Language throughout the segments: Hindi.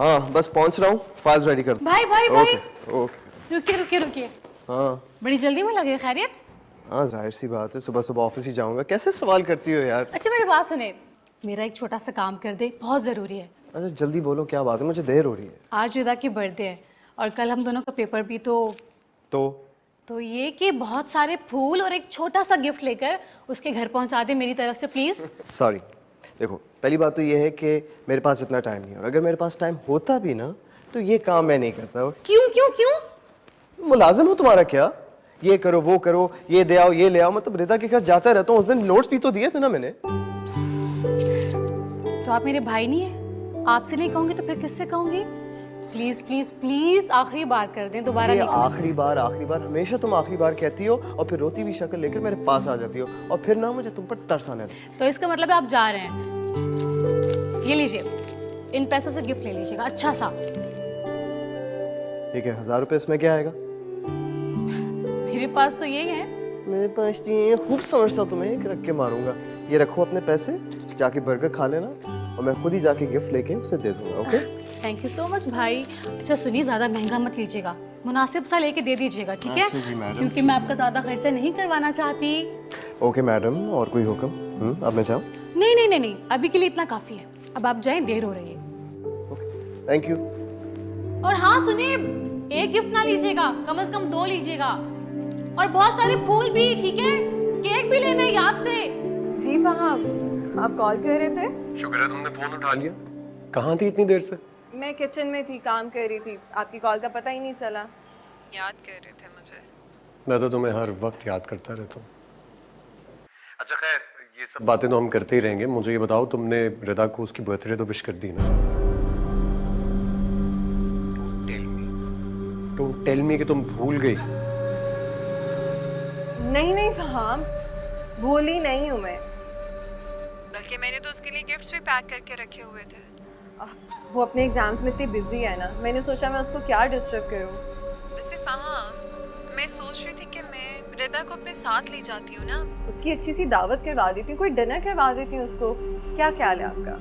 हाँ बस पहुंच रहा हूँ, फाइल्स रेडी कर दो। भाई भाई भाई ओके। रुकिए रुकिए रुकिए। हाँ बड़ी जल्दी में लगे, खैरियत? हाँ जाहिर सी बात है, सुबह सुबह ऑफिस ही जाऊंगा। कैसे सवाल करती हो यार? अच्छा मेरी बात सुने, मेरा एक छोटा सा काम कर दे, बहुत ज़रूरी है। अच्छा जल्दी बोलो, क्या बात है? मुझे देर हो रही है। आज रिदा की बर्थडे है और कल हम दोनों का पेपर भी, तो ये कि बहुत सारे फूल और एक छोटा सा गिफ्ट लेकर उसके घर पहुंचा दे मेरी तरफ से, प्लीज़। सॉरी, देखो पहली बात तो ये है कि मेरे पास इतना टाइम नहीं है, और अगर मेरे पास टाइम होता भी ना तो ये काम मैं नहीं करता। क्यों क्यों क्यों? मुलाजिम हो तुम्हारा क्या? ये करो वो करो, ये दे आओ ये ले आओ, मतलब रिदा के घर जाता रहता हूँ। उस दिन नोट्स भी तो दिए थे ना मैंने। तो आप मेरे भाई नहीं है? आपसे नहीं कहूंगी तो फिर किससे कहूंगी? प्लीज प्लीज प्लीज आखिरी बार कर दें, दोबारा ये नहीं। आखिरी बार हमेशा तुम आखिरी बार कहती हो और फिर रोती हुई शक्ल लेकर मेरे पास आ जाती हो, और फिर ना मुझे तुम पर तरस आने लगता है। तो इसका मतलब है आप जा रहे हैं। ये लीजिए, इन पैसों से गिफ्ट ले लीजिएगा अच्छा सा। ठीक है, 1000 रुपए इसमें क्या आएगा? मेरे पास तो यही है। मेरे पास तो ये खूब समझता तुम्हें, एक रख के मारूंगा। ये रखो अपने पैसे, जाके बर्गर खा लेना और मैं खुद ही जाके गिफ्ट लेके उसे दे दूंगा। Okay? Thank you so much भाई। अच्छा सुनिए, ज़्यादा महंगा मत लीजिएगा, मुनासिब सा लेके दे दीजिएगा, ठीक है? अच्छा जी मैडम। क्योंकि मैं आपका ज़्यादा खर्चा नहीं करवाना चाहती। ओके मैडम, और कोई हुक्म? अब मैं जाऊँ? नहीं नहीं नहीं नहीं, अभी के लिए इतना काफ़ी है। अब आप जाएं, देर हो रही है। Thank you. और हाँ सुनिए, एक गिफ्ट ना लीजिएगा, कम से कम 2 लीजिएगा, और बहुत सारे फूल भी, ठीक है? केक भी लेना है याद से। जी फहाम, आप कॉल कर रहे थे? शुक्र है तुमने फोन उठा लिया। कहाँ थी इतनी देर से? मैं किचन में थी, काम कर रही थी, आपकी कॉल का पता ही नहीं चला। याद कर रहे थे मुझे? मैं तो तुम्हें हर वक्त याद करता रहता हूँ। अच्छा खैर, ये सब बातें तो हम करते ही रहेंगे। मुझे ये बताओ, तुमने रिदा को उसकी बर्थडे तो विश कर दी ना? डोंट टेल मी कि तुम भूल गई। नहीं नहीं फहाम, भूली नहीं हूँ मैं, बल्कि मैंने तो उसके लिए गिफ्ट्स भी पैक करके रखे हुए थे। वो अपने एग्जाम्स में इतनी बिजी है ना, मैंने सोचा मैं उसको क्या डिस्टर्ब करूँ। वैसे फहाम, मैं सोच रही थी कि मैं रिदा को अपने साथ ले जाती हूँ ना, उसकी अच्छी सी दावत करवा देती हूँ, कोई डिनर करवा देती हूँ उसको। क्या ख्याल है आपका?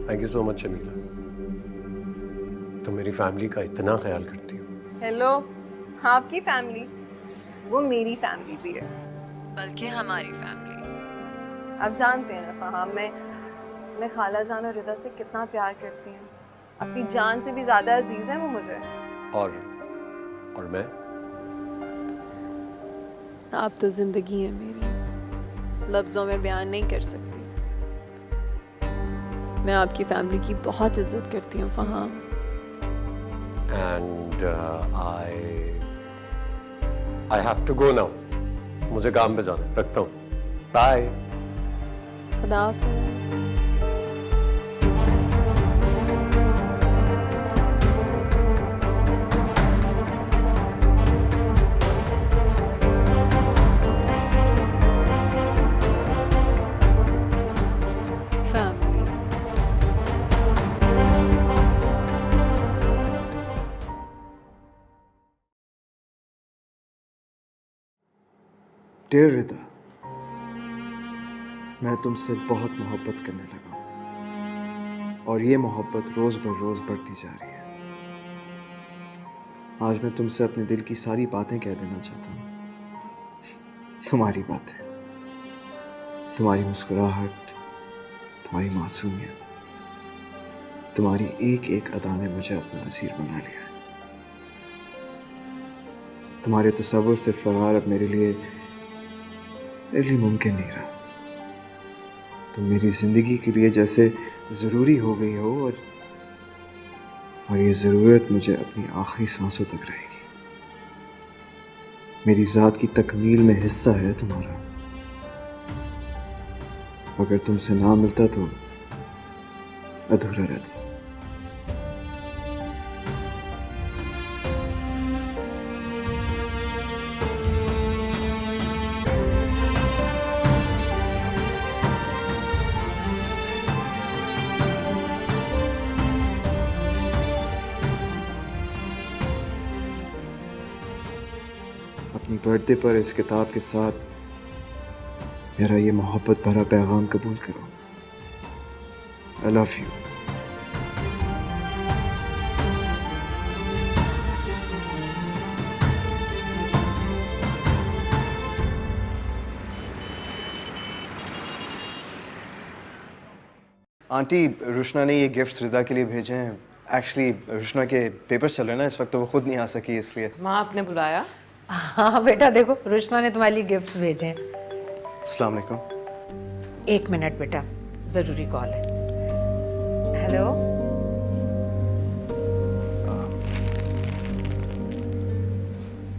Thank you so much Jamila, तुम मेरी फैमिली का इतना ख्याल करती हो। हेलो, आपकी फैमिली, वो मेरी फैमिली भी है, बल्कि हमारी फैमिली। आप जानते हैं ना फहाम, मैं खाला जान और रिदा से कितना प्यार करती हूँ। अपनी जान से भी ज़्यादा अजीज़ है वो मुझे। और मैं? आप तो ज़िंदगी है मेरी, लफ्ज़ों में बयान नहीं कर सकती। मैं आपकी फैमिली की बहुत इज्जत करती हूँ Faham. And I have to go now, मुझे काम पे जाना है, रखता हूँ, बाय। खुदा हाफ़िज़। डियर रिदा, मैं तुमसे बहुत मोहब्बत करने लगा हूँ और ये मोहब्बत रोज़ बर रोज़ बढ़ती जा रही है। आज मैं तुमसे अपने दिल की सारी बातें कह देना चाहता हूँ। तुम्हारी बातें, तुम्हारी मुस्कुराहट, तुम्हारी मासूमियत, तुम्हारी एक एक अदा ने मुझे अपना असीर बना लिया है। तुम्हारे तसव्वुर से फरार अब मेरे लिए मुमकिन नहीं रहा। तुम मेरी ज़िंदगी के लिए जैसे ज़रूरी हो गई हो, और ये ज़रूरत मुझे अपनी आखिरी सांसों तक रहेगी। मेरी ज़ात की तकमील में हिस्सा है तुम्हारा। अगर तुमसे ना मिलता तो अधूरा रहता। अपनी बर्थडे पर इस किताब के साथ मेरा ये मोहब्बत भरा पैगाम कबूल करो। I love you. Aunty Rushna ने ये गिफ्ट्स रिदा के लिए भेजे हैं। एक्चुअली रुशना के पेपर्स चल रहे हैं ना इस वक्त, तो वो खुद नहीं आ सकी इसलिए। माँ आपने बुलाया? हाँ बेटा, देखो रुशना ने तुम्हारे लिए गिफ्ट्स भेजे हैं। अस्सलाम वालेकुम। 1 मिनट बेटा, ज़रूरी कॉल है। हेलो।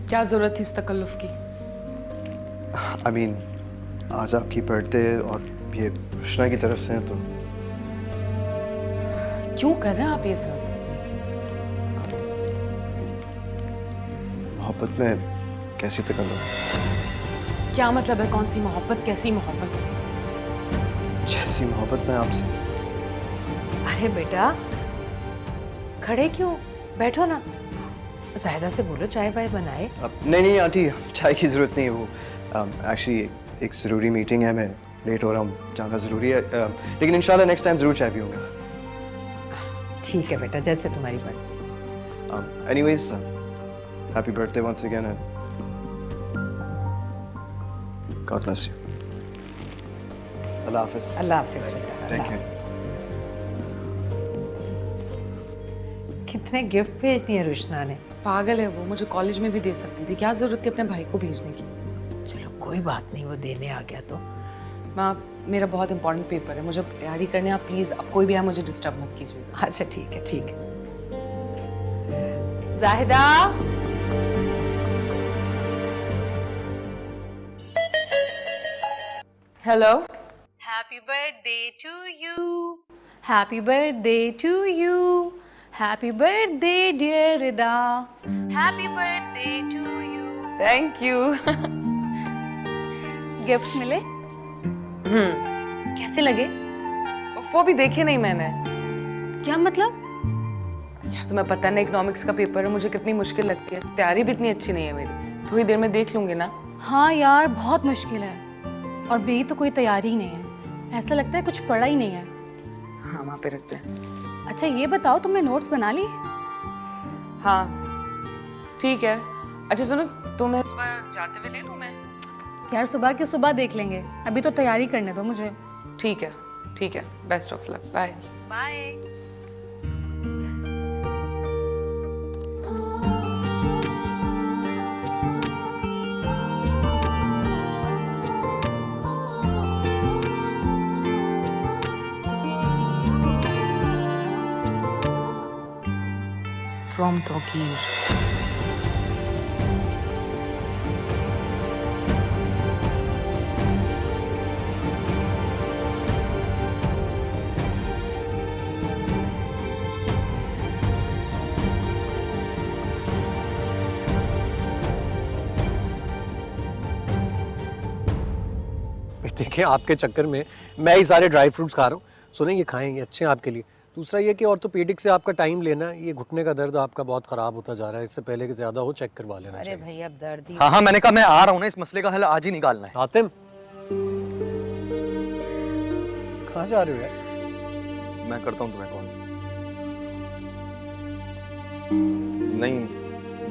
क्या जरूरत थी इस तकल्लुफ की? आई मीन आज आपकी बर्थडे और ये रुशना की तरफ से है तो क्यों कर रहे हैं आप ये सब? मोहब्बत में कैसी तकल्लुफ? क्या मतलब है? कौन सी मोहब्बत? कैसी मोहब्बत? जैसी मोहब्बत में आपसे। अरे बेटा खड़े क्यों, बैठो ना। जाहिदा से बोलो चाय वाय बनाए। नहीं आंटी, चाय की ज़रूरत नहीं है। वो एक्चुअली एक ज़रूरी मीटिंग है, मैं लेट हो रहा हूँ, जाना ज़रूरी है। लेकिन इंशाल्लाह नेक्स्ट टाइम ज़रूर चाय पीऊँगा। ठीक है बेटा, जैसे तुम्हारी मर्जी। Anyways happy birthday once again and God bless you. अल्लाह हाफिज़। अल्लाह हाफिज बेटा, Take अल्लाह care. हाफिज। कितने गिफ्ट भेज दिए रुशना ने। पागल है वो, मुझे कॉलेज में भी दे सकती थी। क्या जरूरत थी अपने भाई को भेजने की? चलो कोई बात नहीं, वो देने आ गया तो। माँ मेरा बहुत इंपॉर्टेंट पेपर है, मुझे तैयारी करने। आप प्लीज़ अब कोई भी है मुझे डिस्टर्ब मत कीजिएगा। अच्छा ठीक है, ठीक है। Zahida. Hello. Happy birthday to you. Happy birthday to you. Happy birthday dear Rida. Happy birthday to you. Thank you. Gifts मिले? कैसे लगे? वो भी देखे नहीं मैंने। क्या मतलब? यार तुम्हें पता है ना, इकोनॉमिक्स का पेपर है, मुझे कितनी मुश्किल लगती है। तैयारी भी इतनी अच्छी नहीं है मेरी। थोड़ी देर में देख लूंगी ना। हाँ यार बहुत मुश्किल है, और मेरी तो कोई तैयारी ही नहीं है। ऐसा लगता है कुछ पढ़ा ही नहीं है। हाँ वहाँ पे रखते हैं। अच्छा ये बताओ, तुमने नोट्स बना ली? हाँ ठीक है। अच्छा सुनो, तुम्हें सुबह जाते हुए ले लूँ मैं? यार सुबह की सुबह देख लेंगे, अभी तो तैयारी करने दो मुझे। ठीक है ठीक है, best of luck, bye bye. From Tauqeer. देखिए आपके चक्कर में मैं ही सारे ड्राई फ्रूट्स खा रहा हूँ। सुने ये खाएंगे, अच्छे हैं आपके लिए। दूसरा ये कि ऑर्थोपेडिक से आपका टाइम लेना, ये घुटने का दर्द आपका बहुत ख़राब होता जा रहा है। इससे पहले कि ज़्यादा हो चेक करवा लेना अरे चाहिए। भाई अब दर्द ही। हाँ मैंने कहा मैं आ रहा हूँ ना, इस मसले का हल आज ही निकालना है। आतिम कहाँ जा रहे हो यार? मैं करता हूँ तुम्हें कॉल। नहीं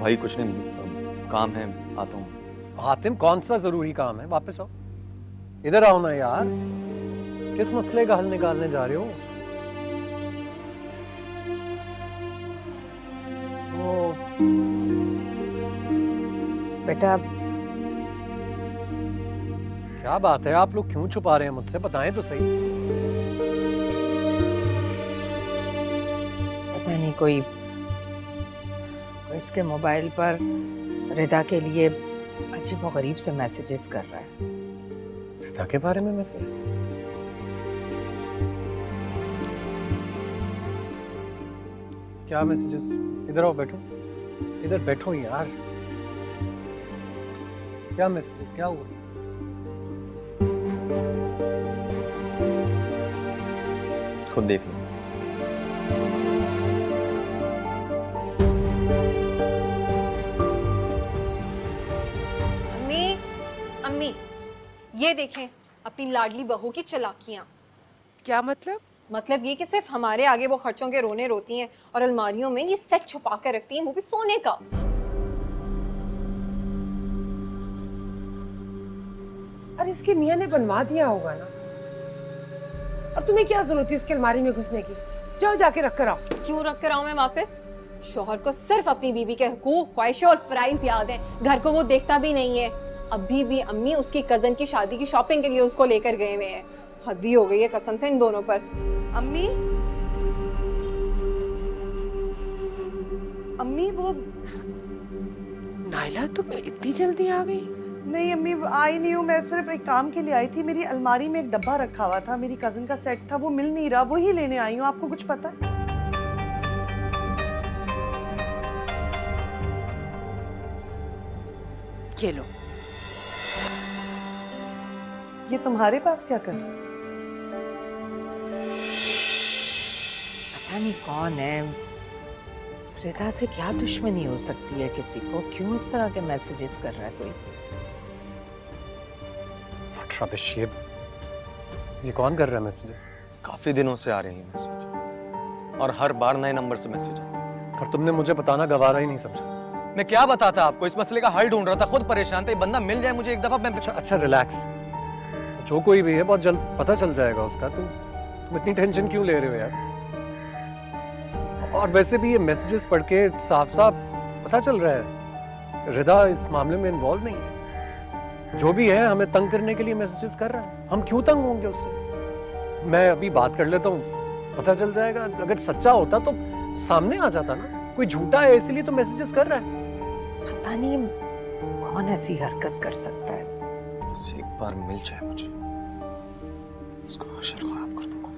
भाई कुछ नहीं, काम है, आता हूँ। आतिम कौन सा ज़रूरी काम है? वापस आओ, इधर आओ ना यार। किस मसले का हल निकालने जा रहे हो? बेटा क्या बात है, आप लोग क्यों छुपा रहे हैं मुझसे? बताएं तो सही। पता नहीं कोई इसके मोबाइल पर रिदा के लिए अजीब और गरीब से मैसेजेस कर रहा है। रिदा के बारे में मैसेजेस? क्या मैसेजेस? इधर आओ, बैठो, इधर बैठो यार। क्या मैसेजेस? क्या हुआ? खुद देख लो। अम्मी अम्मी ये देखें अपनी लाडली बहू की चालाकियां। क्या मतलब? मतलब ये कि सिर्फ हमारे आगे वो खर्चों के रोने रोती हैं और अलमारियों में ये सेट छुपा कर रखती हैं, वो भी सोने का। अरे इसकी मियां ने बनवा दिया होगा ना। और तुम्हें क्या जरूरत थी उसकी अलमारी में घुसने की? जाओ जाके रख कर आओ। क्यों रख कर आऊं मैं वापस? शौहर को सिर्फ अपनी बीवी के हुकूक, ख्वाहिशें और फराइज याद हैं। घर को वो देखता भी नहीं है। अभी भी अम्मी उसकी कजन की शादी की शॉपिंग के लिए उसको लेकर गए हुए हैं। हद ही हो गई है कसम से इन दोनों पर। अम्मी, अम्मी वो नायला तुम इतनी जल्दी आ गई? नहीं अम्मी, आई नहीं हूँ। मैं सिर्फ एक काम के लिए आई थी। मेरी अलमारी में एक डब्बा रखा हुआ था, मेरी कजन का सेट था, वो मिल नहीं रहा, वो ही लेने आई हूँ। आपको कुछ पता है? ये लो। ये तुम्हारे पास क्या कर? पता नहीं कौन है। रिदा से क्या दुश्मनी हो सकती है किसी को? क्यों इस तरह के मैसेजेस कर रहा है कोई? What rubbish, ये कौन कर रहा है मैसेजेस? काफी दिनों से आ रहे हैं मैसेज और हर बार नए नंबर से मैसेज आता। और तुमने मुझे बताना गवारा ही नहीं समझा। मैं क्या बताता आपको, इस मसले का हल ढूंढ रहा था, खुद परेशान था। ये बंदा मिल जाए मुझे एक दफा, मैं अच्छा रिलैक्स। जो कोई भी है बहुत जल्द पता चल जाएगा उसका। तुम इतनी टेंशन क्यों ले रहे हो यार? और वैसे भी ये मैसेजेस पढ़ के साफ साफ पता चल रहा है रिदा इस मामले में इन्वॉल्व नहीं है। जो भी है हमें तंग करने के लिए मैसेजेस कर रहा है। हम क्यों तंग होंगे उससे? मैं अभी बात कर लेता हूँ, पता चल जाएगा। अगर सच्चा होता तो सामने आ जाता ना। कोई झूठा है इसीलिए तो मैसेजेस कर रहा है। पता नहीं कौन ऐसी हरकत कर सकता है। बस एक बार मिल जाए मुझे, उसको हशर खराब कर दूंगा।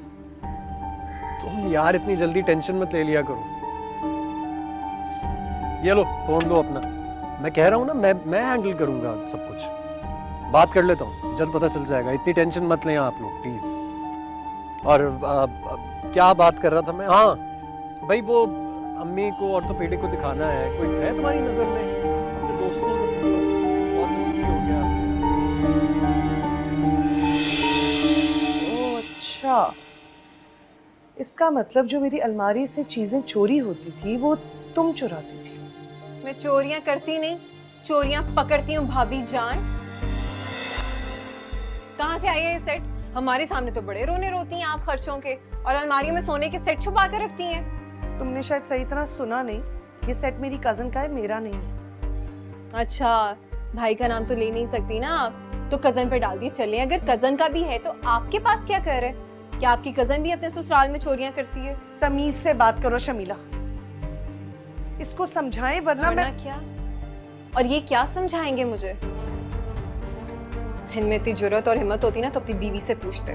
तुम यार इतनी जल्दी टेंशन मत ले लिया करो। ये लो फोन लो अपना। मैं कह रहा हूँ ना, मैं हैंडल करूंगा सब कुछ। बात कर लेता हूँ, जल्द पता चल जाएगा। इतनी टेंशन मत लें आप लोग प्लीज। और क्या बात कर रहा था मैं? हाँ भाई, वो अम्मी को ऑर्थोपेडिक को दिखाना है। कोई है तुम्हारी नजर में? अपने दोस्तों से पूछो, बहुत जरूरी हो गया। ओह अच्छा, इसका मतलब जो मेरी अलमारी से चीजें चोरी होती थी वो तुम चुराती थी। मैं चोरियां करती नहीं, चोरियां पकड़ती हूँ भाभी जान। कहाँ से आई है ये सेट? हमारे सामने तो बड़े रोने रोती हैं आप खर्चों के, और अलमारियों में सोने के सेट छुपा कर रखती हैं। तुमने शायद सही तरह सुना नहीं। ये सेट मेरी कजन का है, मेरा नहीं है। अच्छा, भाई का नाम तो ले नहीं सकती ना आप, तो कजन पे डाल दिए। चले, अगर कजन का भी है तो आपके पास क्या कर है? क्या आपकी कजन भी अपने ससुराल में चोरियां करती है? तमीज से बात करो शमीला, इसको समझाएं वरना मैं क्या? और ये क्या समझाएंगे मुझे? इनमें इतनी जुर्रत और हिम्मत होती ना तो अपनी बीवी से पूछते।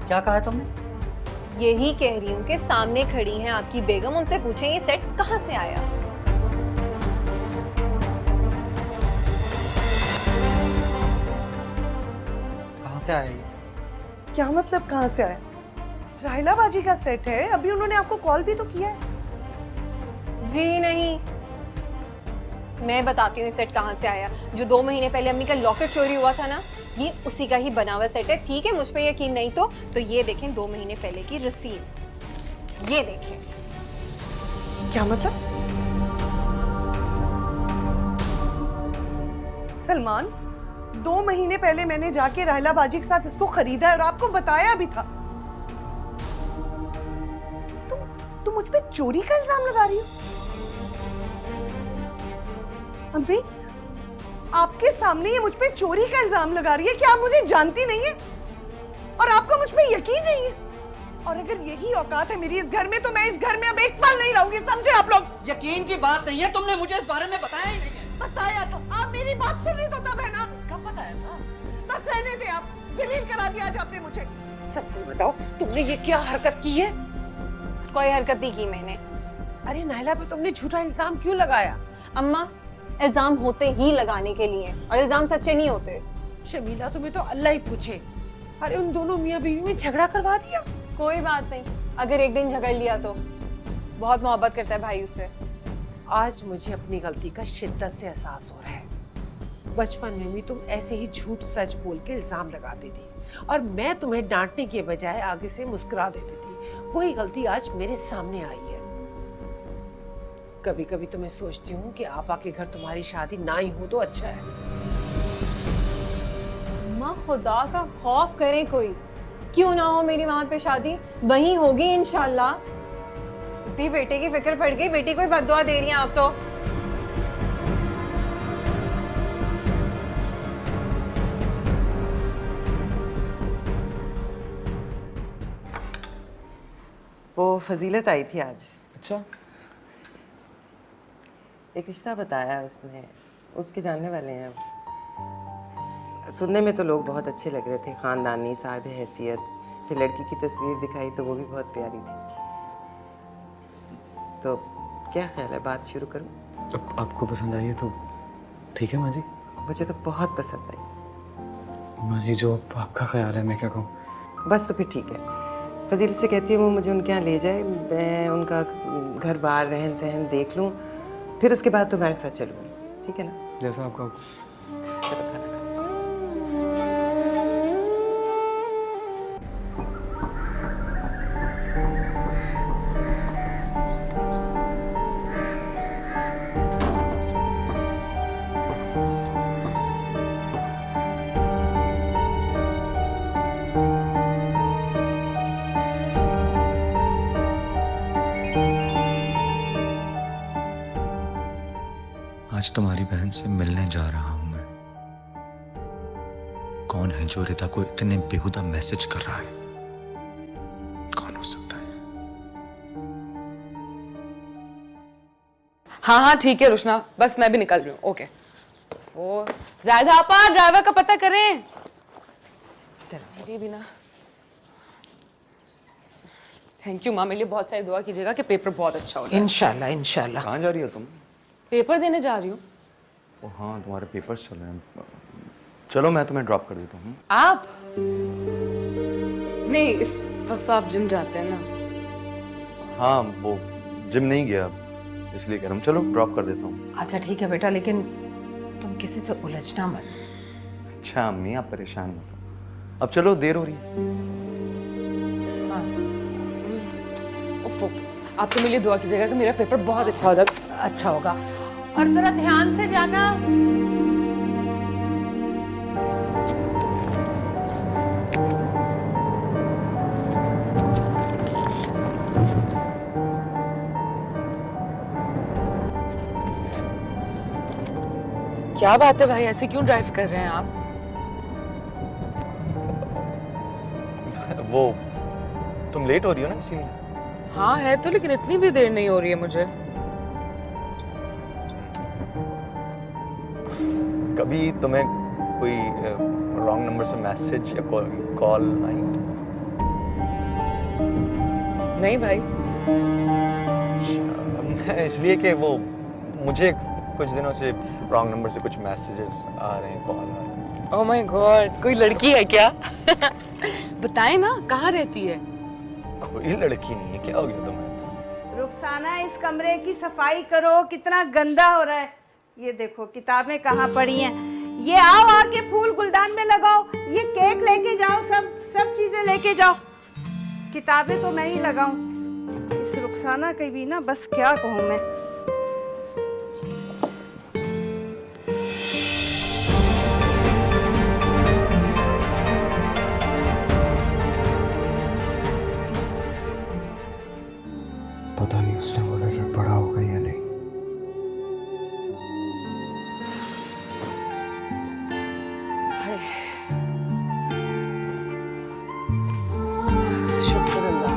क्या कहा है तुमने? यही कह रही हूँ कि सामने खड़ी हैं आपकी बेगम, उनसे पूछें ये सेट कहाँ से आया। कहाँ से आया ये? क्या मतलब कहाँ से आया? राहिला बाजी का सेट है। अभी उन्होंने आपको कॉल भी तो किया है। जी नहीं, मैं बताती हूँ ये सेट कहाँ से आया। जो 2 महीने पहले अम्मी का लॉकेट चोरी हुआ था ना, ये उसी का ही बना हुआ सेट है। ठीक है, मुझ पे यकीन नहीं तो ये देखें 2 महीने पहले की रसीद। ये देखें। क्या मतलब? सलमान, 2 महीने पहले मैंने जाके राहिला बाजी के साथ इसको खरीदा है और आपको बताया भी था। तुम मुझ पे चोरी का इल्जाम लगा रही हो? अम्मी, आपके सामने ये मुझ पे चोरी का इल्जाम लगा रही है। क्या आप मुझे जानती नहीं है? और आपको मुझ पे यकीन नहीं है? और अगर यही औकात है मेरी इस घर में, तो मैं इस घर में अब एक पल नहीं रहूंगी, समझे आप लोग? यकीन की बात नहीं है, तुमने मुझे इस बारे में बताया ही नहीं है। बताया था। आप मेरी बात सुन रही तो तब है ना? कब बताया था? बस रहने दे, आप जलील करा दिया आज आपने मुझे। सच से बताओ, तुमने ये क्या हरकत की है? कोई हरकत नहीं की मैंने। अरे नायला पे तुमने झूठा इल्जाम क्यों लगाया? अम्मा, इल्जाम होते ही लगाने के लिए, और इल्जाम सच्चे नहीं होते। शमीला, तुम्हें तो अल्लाह ही पूछे। अरे उन दोनों मियाँ बीवी में झगड़ा करवा दिया। कोई बात नहीं, अगर एक दिन झगड़ लिया तो। बहुत मोहब्बत करता है भाई उससे। आज मुझे अपनी गलती का शिद्दत से एहसास हो रहा है। बचपन में भी तुम ऐसे ही झूठ सच बोल के इल्जाम लगाती थी, और मैं तुम्हें डांटने के बजाय आगे से मुस्कुरा देती थी। वही गलती आज मेरे सामने आई है। कभी कभी तो मैं सोचती हूँ कि आपा के घर तुम्हारी शादी ना ही हो तो अच्छा है। अम्मा, खुदा का खौफ करें कोई। क्यों ना हो मेरी वहां पे शादी, वहीं होगी इंशाल्लाह। इतनी बेटे की फिक्र पड़ गई, बेटी को ही बद्दुआ दे रही हैं आप तो। वो फजीलत आई थी आज। अच्छा, एक रिश्ता बताया उसने, उसके जानने वाले हैं अब। सुनने में तो लोग बहुत अच्छे लग रहे थे, ख़ानदानी, साहिब हैसियत। फिर लड़की की तस्वीर दिखाई तो वो भी बहुत प्यारी थी। तो क्या ख्याल है, बात शुरू करूं? अब आपको पसंद आई है तो ठीक है माँ जी। मुझे तो बहुत पसंद आई। माँ जी जो आपका ख्याल है, मैं क्या कहूँ। बस तो फिर ठीक है, फजील से कहती हूँ वो मुझे उनके यहाँ ले जाए, मैं उनका घर बार रहन सहन देख लूँ, फिर उसके बाद तुम्हारे साथ चलूँगी, ठीक है ना? जैसा आपका। चलो खाना खाओ। आज तुम्हारी बहन से मिलने जा रहा हूं मैं। कौन है जो रिता को इतने बेहुदा मैसेज कर रहा है? कौन हो सकता है? हाँ हाँ ठीक है रुशना, बस मैं भी निकल रही हूँ। ओके। वो ज़ायदा आपा ड्राइवर का पता करें। मेरी भी ना। थैंक यू माँ, मेरे लिए बहुत सारी दुआ कीजिएगा कि पेपर बहुत अच्छा हो जाए। इंशाल्लाह इंशाल्लाह। कहाँ जा रही हो तुम? पेपर देने जा रही हूँ। ओ हाँ, तुम्हारे पेपर्स चल रहे हैं। चलो मैं तुम्हें ड्रॉप कर देता हूँ। आप नहीं, इस वक्त आप जिम जाते हैं ना? हाँ, वो जिम नहीं गया इसलिए कह रहा हूँ। चलो ड्रॉप कर देता हूँ। अच्छा ठीक है बेटा, लेकिन तुम किसी से उलझना मत। अच्छा अम्मी, आप परेशान मत हो। अब चलो, देर हो रही है। हाँ उफ़, आप तो मेरे लिए दुआ कीजिएगा कि मेरा पेपर बहुत अच्छा हो जाए। अच्छा होगा, और जरा ध्यान से जाना। क्या बात है भाई, ऐसे क्यों ड्राइव कर रहे हैं आप? वो तुम लेट हो रही हो ना, इसीलिए। हाँ है तो, लेकिन इतनी भी देर नहीं हो रही है मुझे। कभी तुम्हें कोई रॉन्ग नंबर से मैसेज या कॉल आई? नहीं भाई। मैं इसलिए कि वो मुझे कुछ दिनों से रॉन्ग नंबर से कुछ मैसेजेस आ रहे हैं, कॉल आ रहे हैं। ओह माय गॉड, कोई लड़की है क्या? बताएं ना, कहाँ रहती है? कोई लड़की नहीं है। क्या हो गया तुम्हें? रुखसाना, इस कमरे की सफाई करो, कितना गंदा हो रहा है। ये देखो किताबें कहाँ पड़ी हैं। ये आओ, आके फूल गुलदान में लगाओ, ये केक लेके जाओ, सब चीजें लेके जाओ। किताबें तो मैं ही लगाऊं। इस रुखसाना की भी ना, बस क्या कहूँ मैं। पता नहीं उसने वो लेटर पढ़ा होगा या नहीं। शुक्र अल्लाह।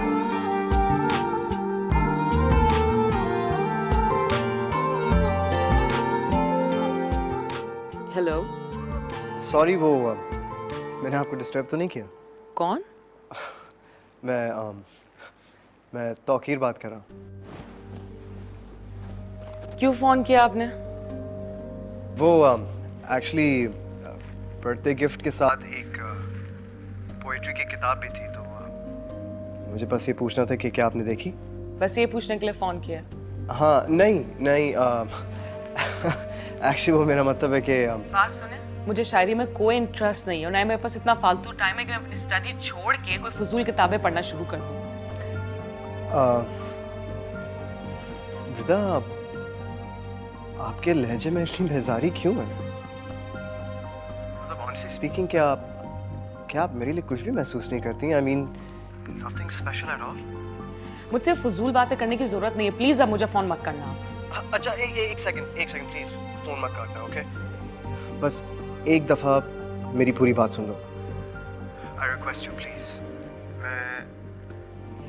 हेलो। सॉरी, वो मैंने आपको डिस्टर्ब तो नहीं किया? कौन? मैं तौकीर बात कर रहा हूँ। क्यों फोन किया आपने? वो एक्चुअली बर्थडे गिफ्ट के साथ एक पोइट्री की किताब भी थी, तो मुझे बस ये पूछना था कि क्या आपने देखी? बस ये पूछने के लिए फोन किया? हाँ नहीं एक्चुअली वो मेरा मतलब है कि बात सुने, मुझे शायरी में कोई इंटरेस्ट नहीं है, और ना ही मेरे पास इतना फालतू टाइम है कि मैं अपनी स्टडी छोड़ के कोई फजूल किताबें पढ़ना शुरू कर दूँ। विदा, आपके लहजे में इतनी बेजारी क्यों है? मतलब ऑनेस्टली स्पीकिंग, क्या क्या आप मेरे लिए कुछ भी महसूस नहीं करती? I mean nothing special at all. मुझसे फजूल बातें करने की जरूरत नहीं है, प्लीज अब मुझे फोन मत करना। अच्छा एक सेकंड प्लीज, फोन मत काटना, ओके? बस एक दफा मेरी पूरी बात सुन लो। I request you please. मैं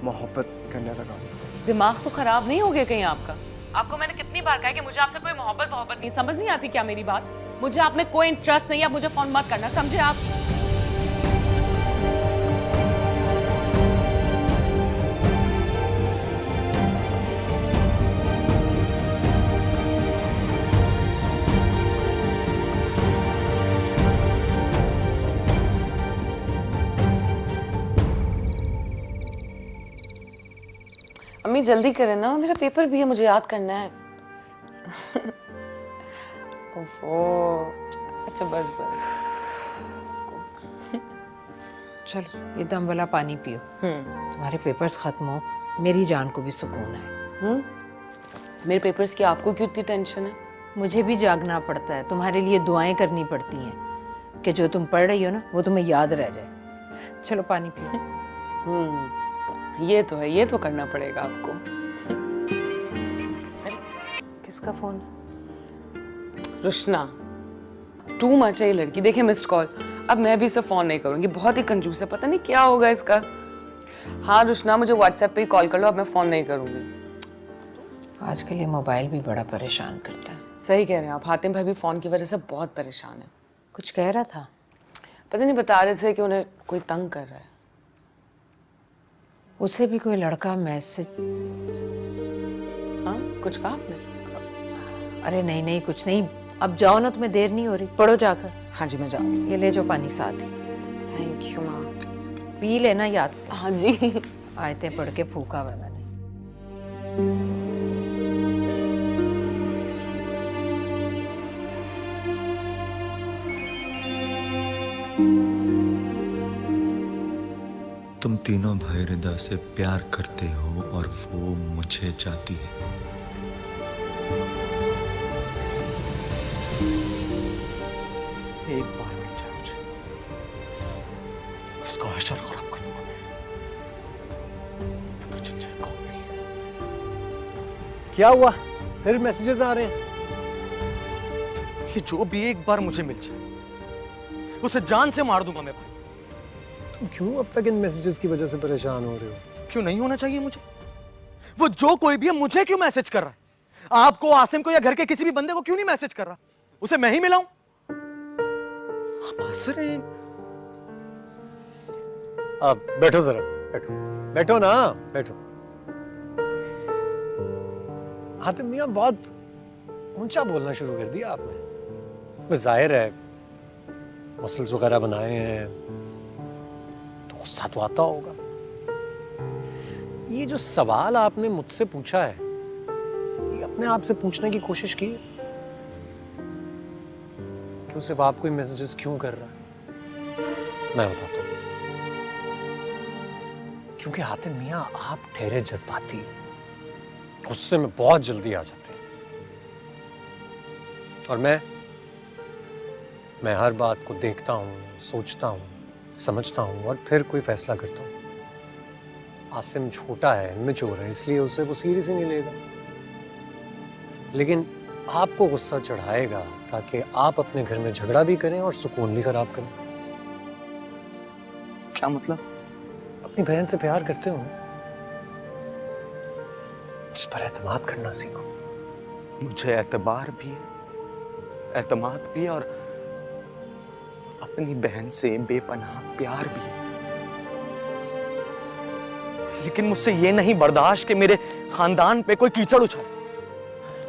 मोहब्बत करने लगा हूँ। दिमाग तो खराब नहीं हो गया कहीं आपका? आपको मैंने कितनी बार कहा है कि मुझे आपसे कोई मोहब्बत नहीं, समझ नहीं आती क्या मेरी बात? मुझे आप में कोई इंटरेस्ट नहीं है, आप मुझे फोन मत करना, समझे आप? अम्मी जल्दी करें ना, मेरा पेपर भी है, मुझे याद करना है। ओफो, अच्छा बस। चलो ये दम वाला पानी पियो, तुम्हारे पेपर्स खत्म हो, मेरी जान को भी सुकून है। मेरे पेपर्स की आपको क्यों इतनी टेंशन है? मुझे भी जागना पड़ता है, तुम्हारे लिए दुआएं करनी पड़ती हैं कि जो तुम पढ़ रही हो ना वो तुम्हें याद रह जाए। चलो पानी पियो। ये तो है, ये तो करना पड़ेगा आपको। किसका फोन? रुशना, टू मच है ये लड़की। देखे मिस्ड कॉल, अब मैं भी इसे फोन नहीं करूंगी, बहुत ही कंजूस है, पता नहीं क्या होगा इसका। हाँ रुशना, मुझे व्हाट्सएप पे ही कॉल कर लो, अब मैं फोन नहीं करूंगी। आजकल ये मोबाइल भी बड़ा परेशान करता है। सही कह रहे हैं आप, हातिम भाई भी फोन की वजह से बहुत परेशान है। कुछ कह रहा था? पता नहीं, बता रहे थे कि उन्हें कोई तंग कर रहा है। उसे भी कोई लड़का मैसेज? हाँ कुछ कहा आपने? अरे नहीं कुछ नहीं, अब जाओ ना, तुम्हें देर नहीं हो रही, पढ़ो जाकर। हाँ जी मैं जा रही हूँ। ये ले जाओ पानी साथ ही। थैंक यू माँ। पी लेना याद से। हाँ जी। आयतें पढ़ के फूका हुआ मैंने। तुम तीनों भाई रिदा से प्यार करते हो और वो मुझे चाहती है। एक बार मिल जाए मुझे, उसका हशर खराब कर दूंगा मैं। पता चल जाए कौन है। क्या हुआ? फिर मैसेजेस आ रहे हैं? ये जो भी एक बार मुझे मिल जाए उसे जान से मार दूंगा मैं भाई। तुम क्यों अब तक इन मैसेजेस की वजह से परेशान हो रहे हो? क्यों नहीं होना चाहिए मुझे? वो जो कोई भी है मुझे क्यों मैसेज कर रहा है? आपको, आसिम को या घर के किसी भी बंदे को क्यों नहीं मैसेज कर रहा? उसे मैं ही मिलाऊं? आप हंस रहे हैं। आप बैठो जरा, बैठो ना, बैठो। हातिम मियां बहुत ऊंचा बोलना शुरू कर दिया आपने। जाहिर है मसल्स वगैरह बनाए हैं तो गुस्सा तो आता होगा। ये जो सवाल आपने मुझसे पूछा है, ये अपने आप से पूछने की कोशिश की कि सिर्फ आपको ही मैसेजेस क्यों कर रहा है? मैं बताता हूँ। क्योंकि हातिम मियां आप ठहरे जज्बाती, गुस्से में बहुत जल्दी आ जाते हैं, और मैं हर बात को देखता हूँ, सोचता हूँ, समझता हूँ और फिर कोई फैसला करता हूँ। आसिम छोटा है, इमेच्योर है, इसलिए उसे वो सीरियस ही नहीं लेगा। लेकिन आपको गुस्सा चढ़ाएगा ताकि आप अपने घर में झगड़ा भी करें और सुकून भी खराब करें। क्या मतलब? अपनी बहन से प्यार करते हो, उस पर एतमाद करना सीखो। मुझे एतबार भी है, एतमाद भी है, और अपनी बहन से बेपनाह प्यार भी है। लेकिन मुझसे ये नहीं बर्दाश्त कि मेरे खानदान पे कोई कीचड़ उछाले।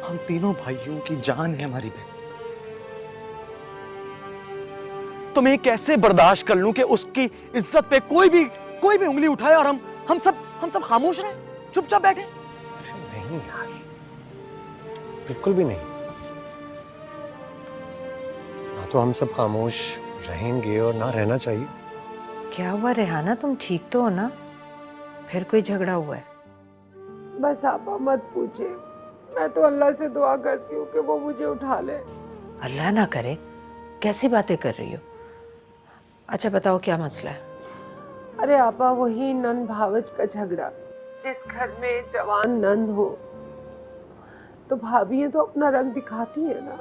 हम तीनों भाइयों की जान है हमारी बहन। तो मैं कैसे बर्दाश्त कर लूं कि उसकी इज्जत पे कोई भी उंगली उठाए और हम सब खामोश रहे, चुपचाप बैठे? नहीं यार, बिल्कुल भी नहीं। ना तो हम सब खामोश रहेंगे और ना रहना चाहिए। क्या हुआ रेहाना, तुम ठीक तो हो ना? फिर कोई झगड़ा हुआ है? बस आपा मत पूछे, मैं तो अल्लाह से दुआ करती हूँ कि वो मुझे उठा ले। अल्लाह ना करे, कैसी बातें कर रही हो? अच्छा बताओ क्या मसला है? अरे आपा वही नन भावच का झगड़ा। जिस घर में जवान नंद हो तो भाभी तो अपना रंग दिखाती है ना।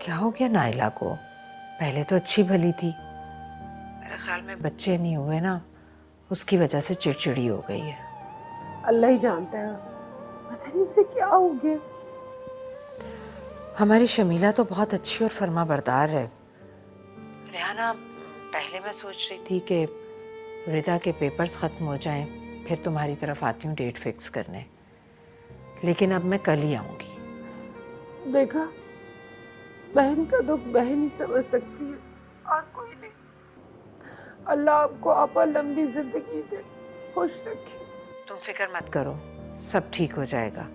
क्या हो गया नाइला को? पहले तो अच्छी भली थी, मेरे ख्याल में बच्चे नहीं हुए ना, उसकी वजह से चिड़चिड़ी हो गई है। अल्लाह ही जानता है, पता नहीं उसे क्या हो गया। हमारी शमीला तो बहुत अच्छी और फर्मा बरदार है। रेहाना, पहले मैं सोच रही थी कि रिदा के पेपर्स ख़त्म हो जाएं, फिर तुम्हारी तरफ आती हूँ डेट फिक्स करने, लेकिन अब मैं कल ही आऊँगी। देखा, बहन का दुख बहन ही समझ सकती है और कोई नहीं। अल्लाह आपको आपा लंबी जिंदगी दे, खुश रखे। तुम फिक्र मत करो, सब ठीक हो जाएगा।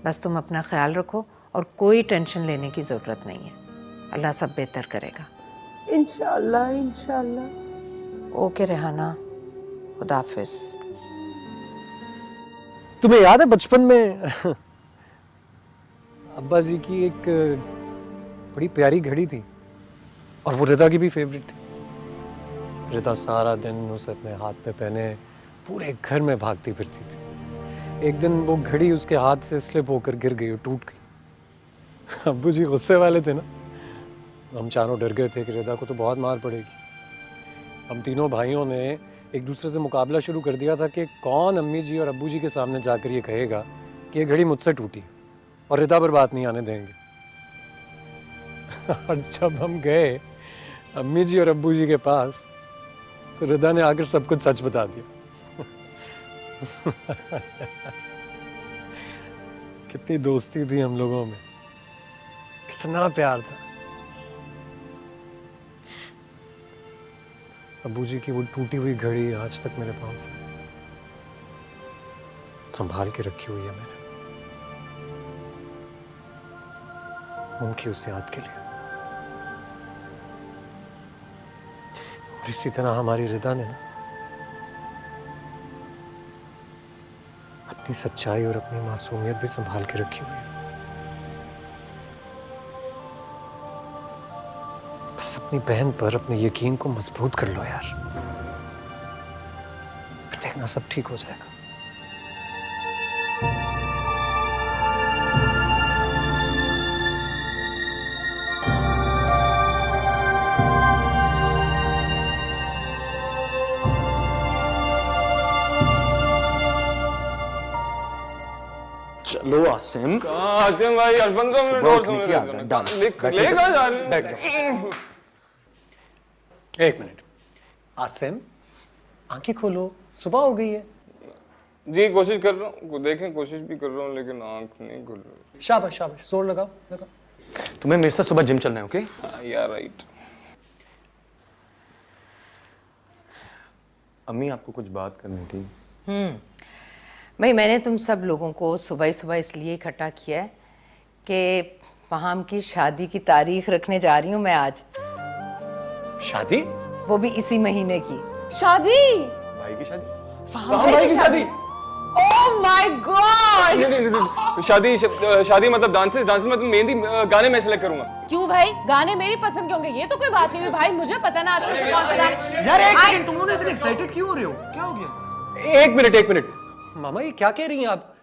बस तुम अपना ख्याल रखो और कोई टेंशन लेने की ज़रूरत नहीं है। अल्लाह सब बेहतर करेगा। इंशाअल्लाह इंशाअल्लाह। ओके रेहाना, खुदा हाफिज़। तुम्हें याद है बचपन में अब्बा जी की एक बड़ी प्यारी घड़ी थी और वो रिदा की भी फेवरेट थी। रिदा सारा दिन उसे अपने हाथ में पहने पूरे घर में भागती फिरती थी। एक दिन वो घड़ी उसके हाथ से स्लिप होकर गिर गई और टूट गई। अब्बू जी गुस्से वाले थे ना, हम चारों डर गए थे कि रिदा को तो बहुत मार पड़ेगी। हम तीनों भाइयों ने एक दूसरे से मुकाबला शुरू कर दिया था कि कौन अम्मी जी और अब्बू जी के सामने जाकर ये कहेगा कि ये घड़ी मुझसे टूटी और रिदा पर बात नहीं आने देंगे। और जब हम गए अम्मी जी और अब्बू जी के पास तो रिदा ने आकर सब कुछ सच बता दिया। कितनी दोस्ती थी हम लोगों में, कितना प्यार था। अब्बू जी की वो टूटी हुई घड़ी आज तक मेरे पास है, संभाल के रखी हुई है मैंने, उनकी उस याद के लिए। और इसी तरह हमारी रिदा ने ना अपनी सच्चाई और अपनी मासूमियत भी संभाल के रखी हुई है। बस अपनी बहन पर अपने यकीन को मजबूत कर लो यार, देखना सब ठीक हो जाएगा। चलो आसिम, आसिम भाई यार 15 मिनट और सुन लेगा जा रहे। एक मिनट आसिम, आंखें खोलो, सुबह हो गई है। जी कोशिश कर रहा हूँ, देखें कोशिश भी कर रहा हूँ लेकिन आंख नहीं खुल रही। शाबाश शाबाश, जोर लगाओ लगाओ। तुम्हें मेरे साथ सुबह जिम चलना है, ओके? यार राइट। अम्मी आपको कुछ बात करनी थी। भाई मैंने तुम सब लोगों को सुबह सुबह इसलिए इकट्ठा किया है कि फहाम की शादी की तारीख रखने जा रही हूँ मैं आज। शादी? वो भी इसी महीने की। शादी? भाई की शादी? भाई की शादी? Oh my God! शादी मतलब डांसेस मतलब मेहंदी, गाने मैं सिलेक्ट करूंगा। क्यों भाई, गाने मेरी पसंद के होंगे, ये तो कोई बात नहीं हुई भाई। मुझे पता ना आजकल से कौन से गाने। यार एक सेकंड, तुम दोनों इतने एक्साइटेड क्यों हो रहे हो? क्या हो गया? एक मिनट मामा, ये क्या कह रही हैं आप?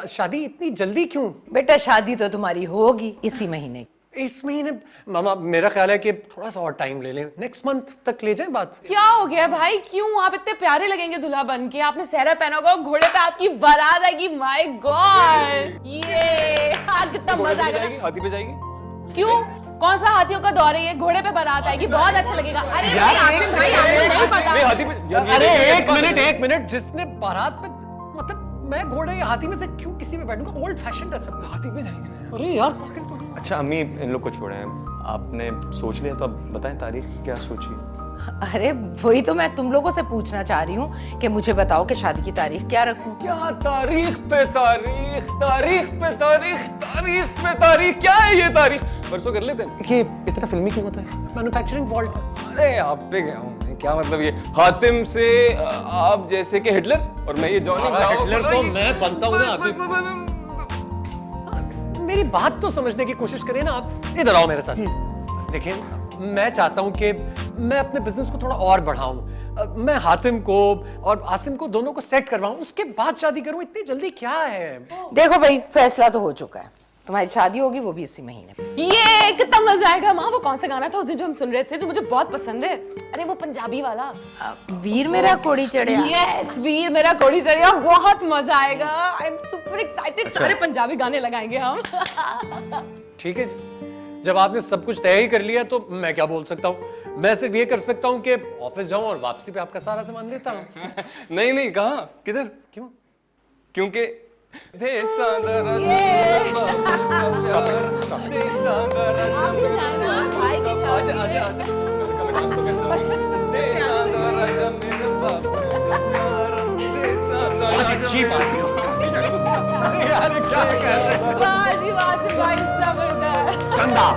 शादी इतनी जल्दी क्यों? बेटा शादी तो तुम्हारी होगी इसी महीने की। इस महीने? मामा मेरा ख्याल है कि थोड़ा सा और टाइम ले लें, नेक्स्ट मंथ तक ले जाएं बात। क्या हो गया भाई, क्यों? आप इतने प्यारे लगेंगे दुल्हा बन के। आपने सहरा पहना होगा, घोड़े पे आपकी बारात आएगी। माय गॉड, ये कितना मजा आएगा। हाथी पे जाएगी? क्यों? कौन सा हाथियों का दौर है ये? घोड़े पे बारात आएगी, बहुत अच्छा लगेगा। अरे भाई आसिम भाई, आपको नहीं पता। हाथी पे? अरे एक मिनट, जिसने बारात पे, मतलब मैं घोड़े या हाथी में से क्यों किसी में बैठूंगा? ओल्ड फैशन है सब। हाथी पे जाएंगे ना। अरे यार पागल तो। अच्छा अम्मी, इन लोग को छोड़ें, आपने सोच लिया तो अब बताएं तारीख क्या सोची? अरे वही तो मैं तुम लोगों से पूछना चाह रही हूँ कि मुझे बताओ कि शादी की तारीख क्या रखूं? क्या तारीख पे तारीख, तारीख पे तारीख, तारीख पे तारीख, क्या है ये तारीख? परसों कर लेते हैं। ये इतना फिल्मी क्यों होता है? मैन्युफैक्चरिंग फॉल्ट है। अरे आप पे गया हूँ मैं, क्या मतलब ये हातिम से आप जैसे कि हिटलर और मैं ये जॉनी ब्रावो। हिटलर तो मैं बनता हूँ ना अभी। मेरी बात तो समझने की कोशिश करें ना आप। इधर आओ मेरे साथ। देखिए मैं चाहता हूँ कि मैं अपने बिजनेस को थोड़ा और बढ़ाऊं, मैं हातिम को और आसिम को दोनों को सेट करवाऊं, उसके बाद शादी करूं। इतनी जल्दी क्या है? देखो भाई, फैसला तो हो चुका है, तुम्हारी शादी होगी वो भी इसी महीने। ये कितना मजा आएगा माँ। वो कौन सा गाना था उस दिन जो हम सुन रहे थे, जो मुझे बहुत पसंद है? अरे वो पंजाबी वाला, वीर मेरा कोड़ी चढ़िया। यस, वीर मेरा कोड़ी चढ़िया। बहुत मजा आएगा। I am super excited. सारे पंजाबी गाने लगाएंगे हम। ठीक है जी, जब आपने सब कुछ तय ही कर लिया तो मैं क्या बोल सकता हूँ। मैं सिर्फ ये कर सकता हूँ कि ऑफिस जाऊं और वापसी पे आपका सारा सामान देता हूँ। नहीं नहीं, कहाँ, किधर? क्यों? क्योंकि भाई की शादी अच्छी पार्टी हो। यार क्या कह रहे हो? बाजी वासी भाई जबरदस्त। गंदा।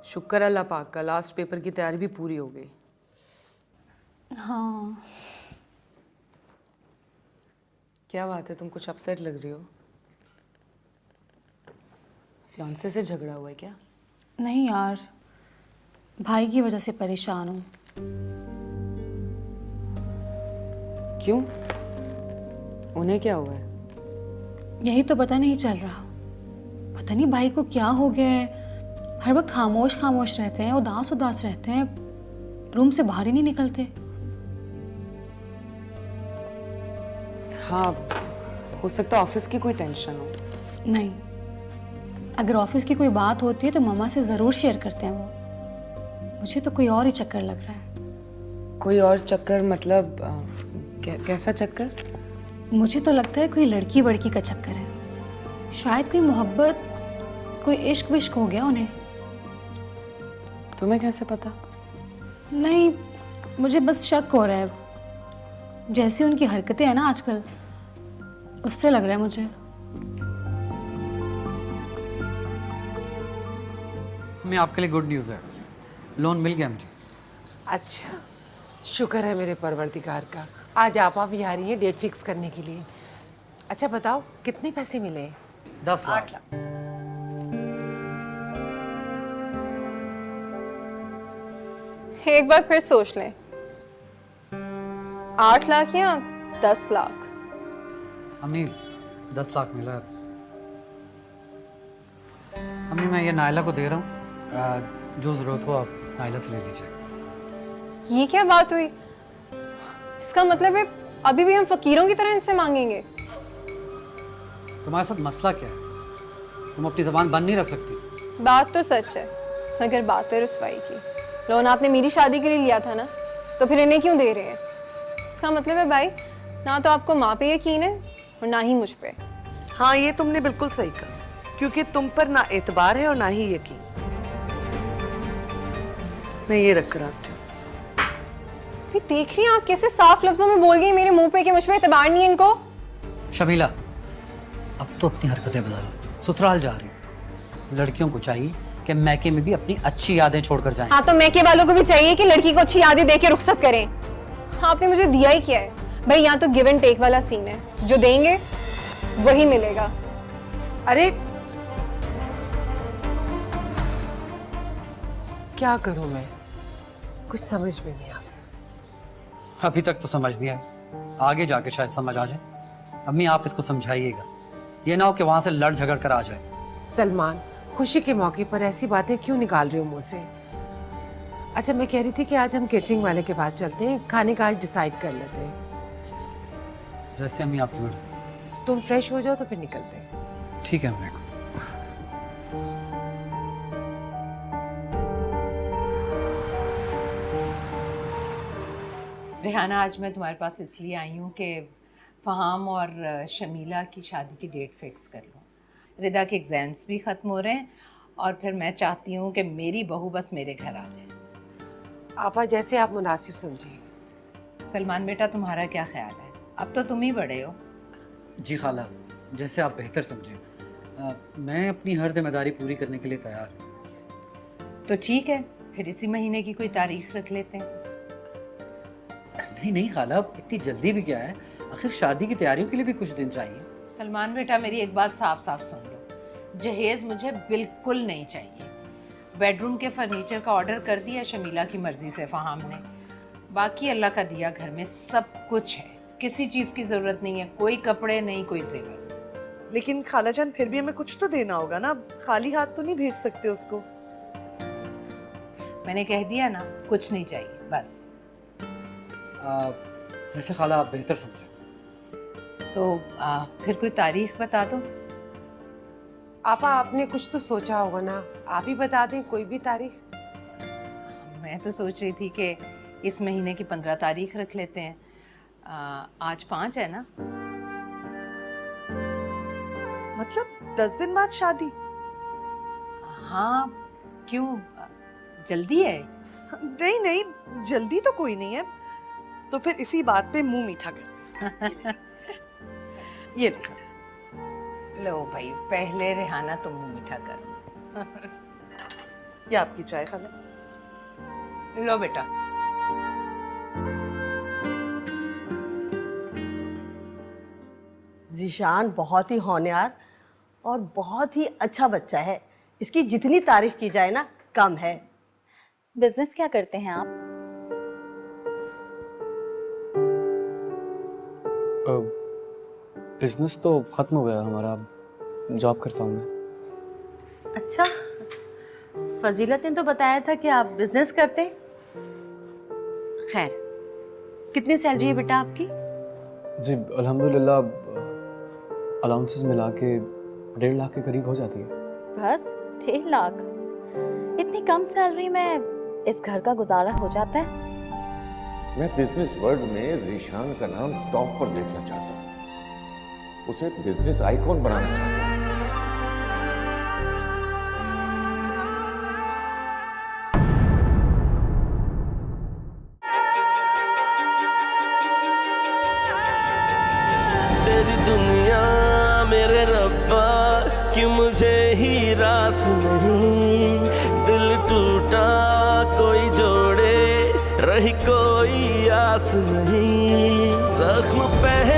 शुक्र अल्लाह पाक का लास्ट पेपर की तैयारी भी पूरी हो गई। हाँ। क्या बात है, तुम कुछ अपसेट लग रही हो? फियांसे से झगड़ा हुआ है क्या? नहीं यार, भाई की वजह से परेशान हूँ। क्यों? उन्हें क्या हुआ है? यही तो पता नहीं चल रहा। पता नहीं भाई को क्या हो गया है। हर वक्त खामोश खामोश रहते हैं, उदास उदास रहते हैं, रूम से बाहर ही नहीं निकलते। हाँ, हो सकता है ऑफिस की कोई टेंशन हो। नहीं, अगर ऑफिस की कोई बात होती है तो मम्मा से ज़रूर शेयर करते हैं वो। मुझे तो कोई और ही चक्कर लग रहा है। कोई और चक्कर मतलब कैसा चक्कर? मुझे तो लगता है कोई लड़की वड़की का चक्कर है। शायद कोई मोहब्बत, कोई इश्क विश्क हो गया उन्हें। तुम्हें कैसे पता? नहीं, मुझे बस शक हो रहा है। जैसी उनकी हरकतें हैं ना आजकल, उससे लग रहा है मुझे। हमें आपके लिए गुड न्यूज़ है, लोन मिल गया मुझे। अच्छा, शुक्र है मेरे परवरदिगार का। आज आप भी आ रही हैं डेट फिक्स करने के लिए। अच्छा बताओ, कितने पैसे मिले? 10 लाख। एक बार फिर सोच लें, 8 लाख या 10 लाख? अम्मी 10 लाख मिला है। अम्मी मैं ये नायला को दे रहा हूँ, जो ज़रूरत हो आप नायला से ले लीजिए। ये क्या बात हुई? इसका मतलब है अभी भी हम फकीरों की तरह इनसे मांगेंगे? तुम्हारे साथ मसला क्या है? तुम अपनी ज़बान बंद नहीं रख सकती। बात तो सच है, मगर बात है रुसवाई की। लोन आपने मेरी शादी के लिए लिया था ना, तो फिर इन्हें क्यों दे रहे हैं? इसका मतलब है भाई, ना तो आपको माँ पे यकीन है और ना ही मुझ पे। हाँ, ये तुमने बिल्कुल सही कहा, क्योंकि तुम पर ना एतबार है और ना ही यकीन। मैं ये रख कर आती हूँ। देख रही हैं आप कैसे साफ लफ्जों में बोल गई मेरे मुंह पे कि मुझ पे एतबार नहीं है इनको। शमीला, अब तो अपनी हरकतें बदल, ससुराल जा रही हो। लड़कियों को चाहिए कि मैके में भी अपनी अच्छी यादें छोड़कर जाएं। हाँ, तो मैके वालों को भी चाहिए कि लड़की को अच्छी यादें दे के रुखसत करें। आपने मुझे दिया ही क्या है भाई? यहाँ तो गिव एंड टेक वाला सीन है, जो देंगे वही मिलेगा। अरे क्या करूं मैं, कुछ समझ में नहीं आता। अभी तक तो समझ नहीं आया, आगे जाके शायद समझ आ जाए। अम्मी आप इसको समझाइएगा, ये ना हो कि वहां से लड़ झगड़ कर आ जाए। सलमान, खुशी के मौके पर ऐसी बातें क्यों निकाल रहे हो मुंह से? अच्छा, मैं कह रही थी कि आज हम केटरिंग वाले के पास चलते हैं, खाने का आज डिसाइड कर लेते हैं। जैसे अम्मी आपकी मर्जी। तुम फ्रेश हो जाओ तो फिर निकलते हैं। ठीक है अम्मी। रेहाना, आज मैं तुम्हारे पास इसलिए आई हूँ कि फ़हाम और शमीला की शादी की डेट फिक्स कर लो। रिदा के एग्ज़ाम्स भी ख़त्म हो रहे हैं और फिर मैं चाहती हूँ कि मेरी बहू बस मेरे घर आ जाए। आपा, जैसे आप मुनासिब समझिए। सलमान बेटा, तुम्हारा क्या ख्याल है? अब तो तुम ही बड़े हो। जी खाला, जैसे आप बेहतर समझें। मैं अपनी हर जिम्मेदारी पूरी करने के लिए तैयार हूँ। तो ठीक है, फिर इसी महीने की कोई तारीख रख लेते हैं। नहीं नहीं खाला, इतनी जल्दी भी क्या है? आखिर शादी की तैयारियों के लिए भी कुछ दिन चाहिए। सलमान बेटा, मेरी एक बात साफ साफ सुन लो। जहेज मुझे बिल्कुल नहीं चाहिए। बेडरूम के फर्नीचर का ऑर्डर कर दिया शमीला की मर्जी से फहाम ने। बाकी अल्लाह का दिया घर में सब कुछ है, किसी चीज़ की ज़रूरत नहीं है, कोई कपड़े नहीं, कोई जेवर। लेकिन खालाजान फिर भी हमें कुछ तो देना होगा ना, खाली हाथ तो नहीं भेज सकते उसको। मैंने कह दिया ना, कुछ नहीं चाहिए बस। वैसे खाला आप बेहतर समझे तो फिर कोई तारीख बता दो। आपा आपने कुछ तो सोचा होगा ना, आप ही बता दें कोई भी तारीख। मैं तो सोच रही थी कि इस महीने की 15 तारीख रख लेते हैं। आज 5 है ना? मतलब 10 दिन बाद शादी? हाँ, क्यों जल्दी है? नहीं नहीं, जल्दी तो कोई नहीं है। तो फिर इसी बात पे मुंह मीठा कर ये लिखा। लो भाई, पहले रिहाना तुम मुंह मीठा करो। ये आपकी चाय खाला। लो बेटा। ज़ीशान बहुत ही होनहार और बहुत ही अच्छा बच्चा है। इसकी जितनी तारीफ की जाए ना कम है। बिजनेस क्या करते हैं आप? बिजनेस तो खत्म हो गया हमारा, जॉब करता हूँ मैं। अच्छा, फजीलत ने तो बताया था कि आप बिजनेस करते। खैर, कितनी सैलरी है बेटा आपकी? जी अल्हम्दुलिल्लाह, अलाउंसेस मिला के 1.5 लाख के करीब हो जाती है। बस 1.5 लाख? इतनी कम सैलरी में इस घर का गुजारा हो जाता है? मैं बिजनेस वर्ल्ड में ज़ीशान का नाम टॉप पर देखना चाहता हूँ, उसे बिजनेस आइकॉन बनाना चाहता हूँ। तेरी दुनिया मेरे रब्बा कि मुझे ही रास नहीं, दिल टूटा कोई जोड़े रही कोई आस नहीं, जख्म पहले